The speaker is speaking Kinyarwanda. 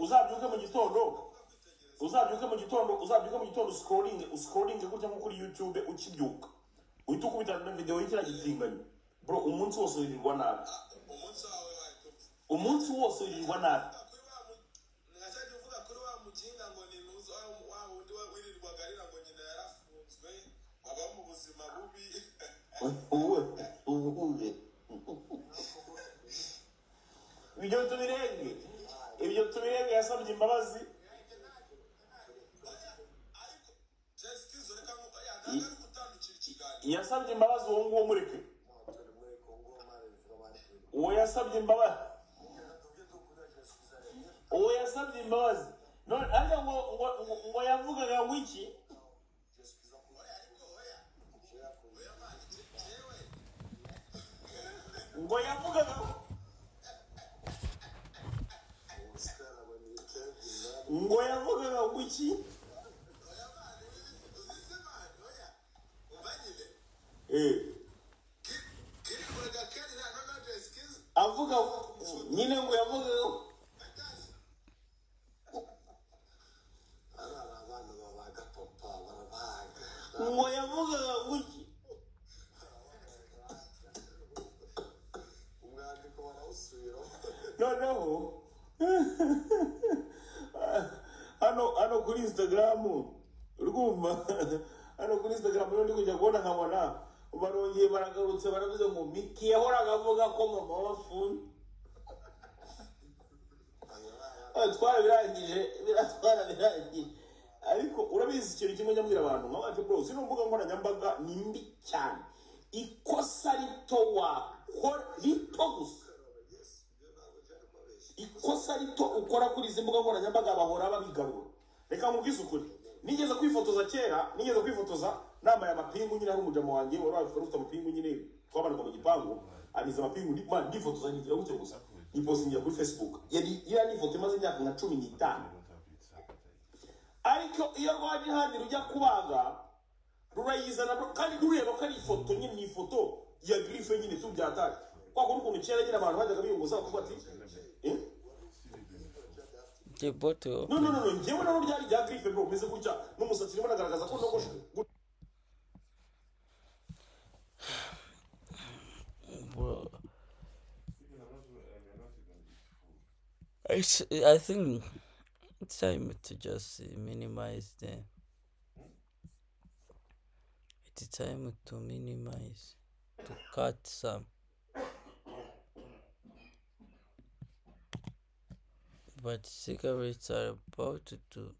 uzabyuke mu gitondo scrolling gutya nko kuri YouTube ukibyuka uhita ukubitana na video y'ikira gitinganye bro umunsi wose wirirwa nabi umunsi wose wirirwa nabi ngacaje uvuga kuri wa mukinga ngo ni nuzo wa wundi wirirwa garira ngo nyina yarafunzwe aba mu buzima bubi ibyo tubirenge yasabye imbabazi yasabye imbabazi uwo nguwo mureke uwo yasabye imbabazi none ajya ngo yavugaga ngo iki ngo yavugaga ngo iki avuga nyine ngo yavuga ngo yavuga guki umwandiko warawusubira noneho hano kuri Instagram urumva hano kuri Instagram ndi kujya kubona nkabona barongeye baragarutse baravuze ngo Miki yahoraga avuga ko mama wafunze twarabirangiye ariko urabizi ikintu kimwe nyamwira abantu nk'abandi bro sino mbuga nkoranyambaga ni mbi cyane ikosa rito gusa ikosa rito ukora kuri izi mbuga nkoranyambaga bahora babigarura reka mubwize ukuri nigeze kwifotoza nama ya mapingu nyine ari umujamo wanjye wari ufite amapingu nyine twabanuka mu gipangu aniza amapingu ndifotoza ngira gutyo gusa nipostingira kuri Facebook yari ifoto imaze imyaka nka 15 ariko iyo rwaje handi rujya kubaga rurayizana kandi rureba ko ari ifoto nyine ni ifoto ya grife nyine tubyataka kwa ukuntu cyera nyine abantu bajyaga biyunguza kuvuga ati no njyewe nabo ryari rya grife bro meze gutya n'umusatsi urimo nagaragaza ko nogoshe bro. I think it's time to just minimize them. It's time to minimize, to cut some. But cigarettes are about to